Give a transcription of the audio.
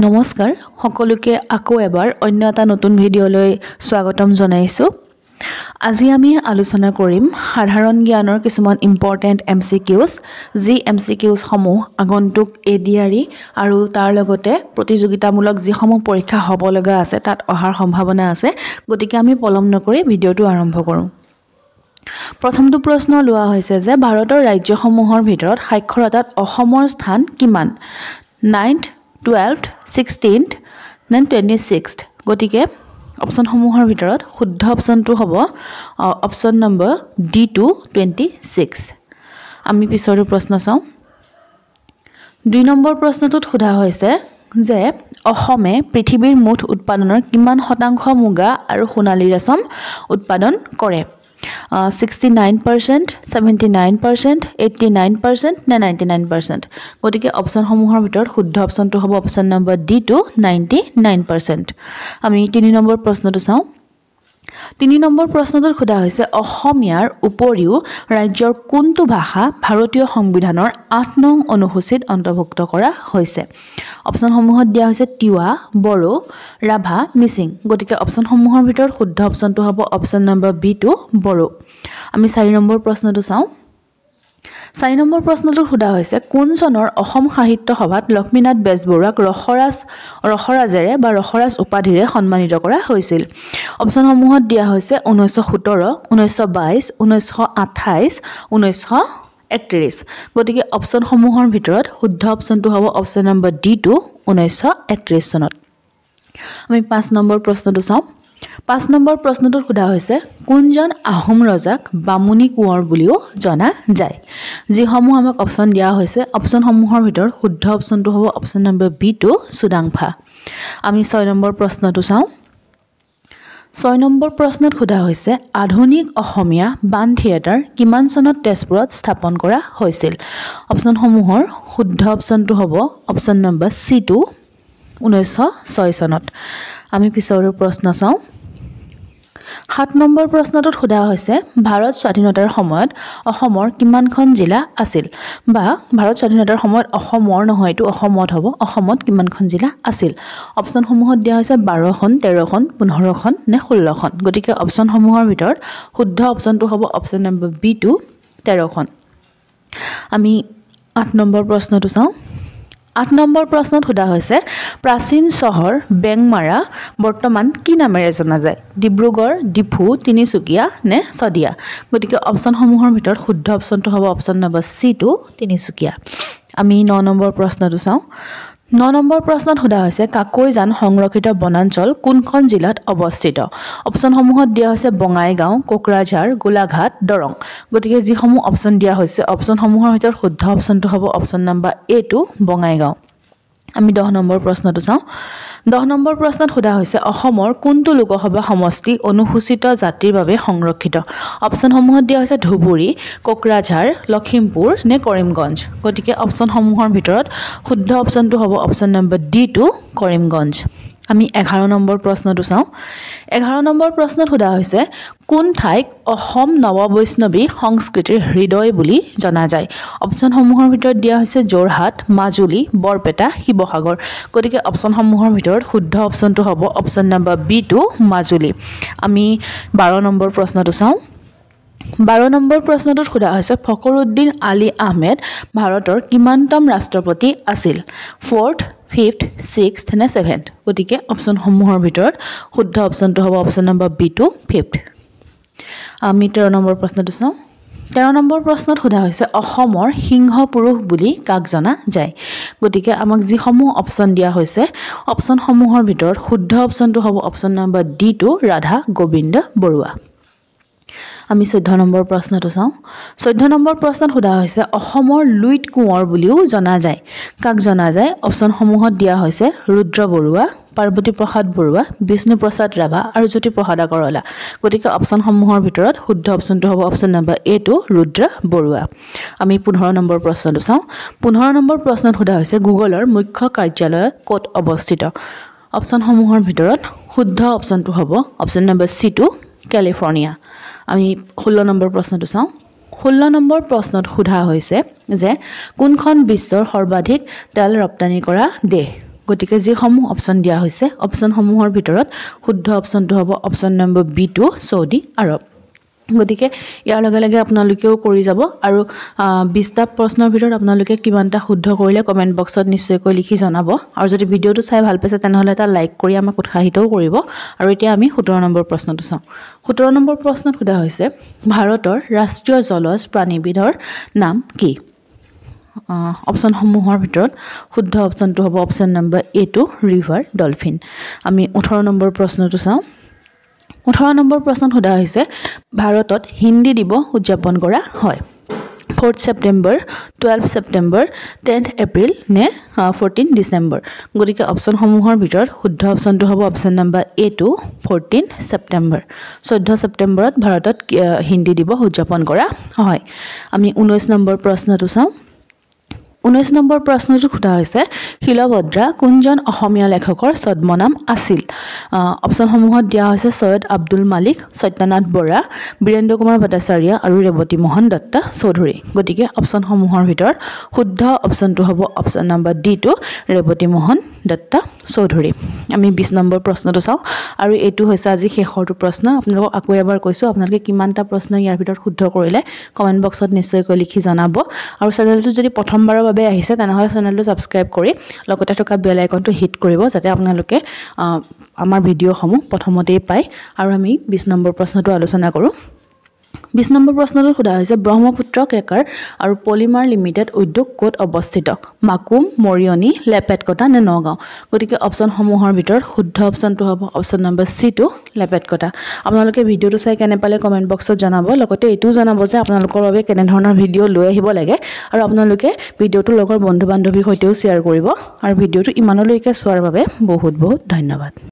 নমস্কাৰ সকলোকে আকৌ এবাৰ অন্য এটা নতুন ভিডিঅ'লৈ স্বাগতম জনাইছো। আজি আমি আলোচনা কৰিম সাধাৰণ জ্ঞানৰ কিছুমান ইম্পৰ্টেন্ট MCQs যি MCQs সমূহ আগন্তুক ADRE আৰু তাৰ লগতে প্ৰতিযোগিতামূলক যিসমূহ পৰীক্ষা হ'ব লগা আছে তাত অহাৰ সম্ভাৱনা আছে। গতিকে আমি পলম নকৰি ভিডিঅ'টো আৰম্ভ কৰোঁ। প্ৰথমটো প্ৰশ্ন লোৱা হৈছে যে ভাৰতৰ ৰাজ্যসমূহৰ ভিতৰত সাক্ষৰতাত অসমৰ স্থান কিমান? 9th 12th 16th then 26th গতিকে অপচনসমূহৰ ভিতৰত শুদ্ধ অপচনটো হ'ব অপচন নম্বৰ D2 26 আমি পিছৰ প্ৰশ্ন চাওঁ 2 নম্বৰ প্ৰশ্নটোত সোধা হৈছে যে অসমে পৃথিৱীৰ মুঠ উৎপাদনৰ কিমান শতাংশ মুগা আৰু সোণালী ৰেচম উৎপাদন কৰে 69%, 79%, 89% নে 99% গতিকে অপচনসমূহৰ ভিতৰত শুদ্ধ অপচনটো হ'ব অপচন নম্বৰ D2 99% আমি 3 নম্বৰ প্ৰশ্নটো চাওঁ 3 নম্বৰ প্ৰশ্নটোত সোধা হৈছে অসমীয়াৰ উপৰিও ৰাজ্যৰ কোনটো ভাষা ভাৰতীয় সংবিধানৰ 8 নং অনুসূচীত অন্তৰ্ভুক্ত কৰা হৈছে অপচনসমূহত দিয়া হৈছে তিৱা বড়ো ৰাভা মিচিং গতিকে অপচনসমূহৰ ভিতৰত শুদ্ধ অপচনটো হ'ব অপচন নম্বৰ B2 বড়ো আমি 4 নম্বৰ প্ৰশ্নটো চাওঁ 4 নম্বৰ প্ৰশ্নটো সোধা হৈছে কোন চনৰ অসম সাহিত্য সভাত লক্ষ্মীনাথ বেজবৰুৱাক ৰসৰাজেৰে বা ৰসৰাজ উপাধিৰে সন্মানিত কৰা হৈছিল অপচনসমূহত দিয়া হৈছে 1917 1922 1928 1931 গতিকে অপচনসমূহৰ ভিতৰত শুদ্ধ অপচনটো হ'ব অপচন নম্বৰ D2 1931 চনত আমি 5 নম্বৰ প্ৰশ্নটো চাওঁ 5 নম্বৰ প্ৰশ্নটোত সোধা হৈছে কোনজন আহোম ৰজাক বামুণী কোঁৱৰ বুলিও জনা যায় যিসমূহ আমাক অপচন দিয়া হৈছে অপচনসমূহৰ ভিতৰত শুদ্ধ অপচনটো হ'ব অপচন নম্বৰ B2 চুডাংফা আমি 6 নম্বৰ প্ৰশ্নটো চাওঁ 6 নম্বৰ প্ৰশ্নত সোধা হৈছে আধুনিক অসমীয়া বাণ থিয়েটাৰ কিমান চনত তেজপুৰত স্থাপন কৰা হৈছিল অপচনসমূহৰ শুদ্ধ অপচনটো হ'ব অপচন নম্বৰ C2 1906 চনত আমি পিছৰ প্ৰশ্ন চাওঁ 7 নম্বৰ প্ৰশ্নটোত সোধা হৈছে ভাৰত স্বাধীনতাৰ সময়ত অসমৰ কিমানখন জিলা আছিল বা ভাৰত স্বাধীনতাৰ সময়ত অসমৰ নহয় এটো অসমত হ'ব অসমত কিমানখন জিলা আছিল অপচনসমূহত দিয়া হৈছে 12খন 13খন 15খন নে 16খন গতিকে অপচনসমূহৰ ভিতৰত শুদ্ধ অপচনটো হ'ব অপচন নম্বৰ B2 13খন আমি 8 নম্বৰ প্ৰশ্নটো চাওঁ 8 নম্বৰ প্ৰশ্নত সোধা হৈছে প্ৰাচীন চহৰ বেংমাৰা বৰ্তমান কি নামেৰে জনা যায় ডিব্ৰুগড় ডিফু তিনিচুকীয়া নে চদিয়া গতিকে অপচনসমূহৰ ভিতৰত শুদ্ধ অপচনটো হ'ব অপচন নম্বৰ C2 তিনিচুকীয়া আমি 9 নম্বৰ প্ৰশ্নটো চাওঁ 9 নম্বৰ প্ৰশ্নত সোধা হৈছে কাকৈজান সংৰক্ষিত বনাঞ্চল কোনখন জিলাত অৱস্থিত অপচনসমূহত দিয়া হৈছে বঙাইগাঁও কোকৰাঝাৰ গোলাঘাট দৰং গতিকে যিসমূহ অপচন দিয়া হৈছে অপচনসমূহৰ ভিতৰত শুদ্ধ অপচনটো হ'ব অপচন নম্বৰ A2 বঙাইগাঁও আমি 10 নম্বৰ প্ৰশ্নটো চাওঁ 10 নম্বৰ প্ৰশ্নত সোধা হৈছে অসমৰ কোনটো লোকসভা সমষ্টি অনুসূচিত জাতিৰ বাবে সংৰক্ষিত অপচনসমূহত দিয়া হৈছে ধুবুৰী কোকৰাঝাৰ লখিমপুৰ নে কৰিমগঞ্জ গতিকে অপচনসমূহৰ ভিতৰত শুদ্ধ অপচনটো হ'ব অপচন নম্বৰ D2 কৰিমগঞ্জ আমি 11 নম্বৰ প্ৰশ্নটো চাওঁ 11 নম্বৰ প্ৰশ্নত সোধা হৈছে কোন ঠাইক অসম নৱবৈষ্ণৱী সংস্কৃতিৰ হৃদয় বুলি জনা যায় অপচনসমূহৰ ভিতৰত দিয়া হৈছে যোৰহাট মাজুলী বৰপেটা শিৱসাগৰ গতিকে অপচনসমূহৰ ভিতৰত শুদ্ধ অপচনটো হ'ব অপচন নম্বৰ B2 মাজুলী আমি 12 নম্বৰ প্ৰশ্নটো চাওঁ 12 নম্বৰ প্ৰশ্নটোত সোধা হৈছে ফখৰুদ্দিন আলী আহমেদ ভাৰতৰ কিমানতম ৰাষ্ট্ৰপতি আছিল 4th 5th 6th নে 7th গতিকে অপচনসমূহৰ ভিতৰত শুদ্ধ অপচনটো হ'ব অপচন নম্বৰ B2 5th আমি 13 নম্বৰ প্ৰশ্নটো চাওঁ 13 নম্বৰ প্ৰশ্নত সোধা হৈছে অসমৰ সিংহ পুৰুষ বুলি কাক জনা যায় গতিকে আমাক যিসমূহ অপচন দিয়া হৈছে অপচনসমূহৰ ভিতৰত শুদ্ধ অপচনটো হ'ব option number D2 Radha Gobinda Baruah আমি 14 নম্বৰ প্ৰশ্নটো চাওঁ 14 নম্বৰ প্ৰশ্নত সোধা হৈছে অসমৰ লুইত কোঁৱৰ বুলিও জনা যায় কাক জনা যায় অপচনসমূহত দিয়া হৈছে ৰুদ্ৰ বৰুৱা পাৰ্বতী প্ৰসাদ বৰুৱা বিষ্ণু প্ৰসাদ ৰাভা আৰু জ্যোতি প্ৰসাদ আগৰৱালা গতিকে অপচনসমূহৰ ভিতৰত শুদ্ধ অপচনটো হ'ব অপচন নম্বৰ A2 ৰুদ্ৰ বৰুৱা আমি 15 নম্বৰ প্ৰশ্নটো চাওঁ 15 নম্বৰ প্ৰশ্নত সোধা হৈছে গুগলৰ মুখ্য কাৰ্যালয় ক'ত অৱস্থিত অপচনসমূহৰ ভিতৰত শুদ্ধ অপচনটো হ'ব অপচন নম্বৰ C2 কেলিফৰ্নিয়া আমি 16 নম্বৰ প্ৰশ্নটো চাওঁ 16 নম্বৰ প্ৰশ্নত সোধা হৈছে যে কোনখন বিশ্বৰ সৰ্বাধিক তেল ৰপ্তানি কৰা দেশ গতিকে যিসমূহ অপশ্যন দিয়া হৈছে অপশ্যনসমূহৰ ভিতৰত শুদ্ধ অপশ্যনটো হ'ব অপশ্যন নম্বৰ B2 সৌদি আৰব গতিকে ইয়াৰ লগে লগে আপোনালোকেও কৰি যাব আৰু 20টা প্ৰশ্নৰ ভিতৰত আপোনালোকে কিমানটা শুদ্ধ কৰিলে কমেন্ট বক্সত নিশ্চয়কৈ লিখি জনাব আৰু যদি ভিডিওটো চাই ভাল পাইছে তেনেহলে এটা লাইক কৰি আমাক উৎসাহিতও কৰিব আৰু এতিয়া আমি 17 নম্বৰ প্ৰশ্নটো চাওঁ 17 নম্বৰ প্ৰশ্নত সোধা হৈছে ভাৰতৰ ৰাষ্ট্ৰীয় জলজ প্ৰাণীবিধৰ নাম কি অপশ্যনসমূহৰ ভিতৰত শুদ্ধ অপশ্যনটো হ'ব option number A2 river dolphin আমি 18 নম্বৰ প্ৰশ্নটো চাওঁ 18 নম্বৰ প্ৰশ্নত সোধা হৈছে ভাৰতত হিন্দী দিৱস উদযাপন কৰা হয় 4th September 12th September 10th April নে 14 December গতিকে অপশ্যনসমূহৰ ভিতৰত শুদ্ধ অপশ্যনটো হ'ব অপশ্যন নম্বৰ A2 14 September 14 ছেপ্টেম্বৰত ভাৰতত হিন্দী দিৱস উদযাপন কৰা হয় আমি 19 নম্বৰ প্ৰশ্নটো চাওঁ 19 নম্বৰ প্ৰশ্নটো সোধা হৈছে শিলভদ্ৰা কোনজন অসমীয়া লেখকৰ ছদ্মনাম আছিল অপশ্যনসমূহত দিয়া হৈছে সৈয়দ আব্দুল মালিক সত্যনাথ বৰা বীৰেন্দ্ৰ কুমাৰ ভট্টাচাৰ্য আৰু ৰেৱতী মোহন দত্ত চৌধুৰী গতিকে অপশ্যনসমূহৰ ভিতৰত শুদ্ধ অপশ্যনটো হ'ব option number D2 Revati Mohan Dutta Choudhury আমি 20 নম্বৰ প্ৰশ্নটো চাওঁ আৰু এটো হৈছে আজি শেষৰটো প্ৰশ্ন আপোনালোকক আকৌ এবাৰ কৈছো আপোনালোকে কিমানটা প্ৰশ্ন ইয়াৰ ভিতৰত শুদ্ধ কৰিলে কমেন্ট বক্সত নিশ্চয়কৈ লিখি জনাব আৰু চেনেলটো যদি প্ৰথমবাৰৰ বাবে আহিছে তেনেহলে চেনেলটো সাবস্ক্ৰাইব কৰি লগতে থকা বেল আইকনটো হিট কৰিব যাতে আপোনালোকে আমাৰ ভিডিওসমূহ প্ৰথমতেই পায় আৰু আমি 20 নম্বৰ প্ৰশ্নটো আলোচনা কৰো 20 নম্বৰ প্ৰশ্নটো সোধা হৈছে ব্ৰহ্মপুত্ৰ ক্ৰেকাৰ আৰু পলিমাৰ লিমিটেড উদ্যোগ ক'ত অৱস্থিত মাকুম মৰিয়নি লেপেটকটা নে নগাঁও গতিকে অপশ্যনসমূহৰ ভিতৰত শুদ্ধ অপশ্যনটো হ'ব অপশ্যন নম্বৰ C2 লেপেটকটা আপোনালোকে ভিডিওটো চাই কেনে পালে কমেন্ট বক্সত জনাব লগতে এটো জনাব যে আপোনালোকৰ বাবে কেনে ধৰণৰ ভিডিও লৈ আহিব লাগে আৰু আপোনালোকে ভিডিওটো লগৰ বন্ধু বান্ধৱীৰ সৈতেও শ্বেয়াৰ কৰিব আৰু ভিডিওটো ইমানলৈকে চোৱাৰ বাবে বহুত বহুত ধন্যবাদ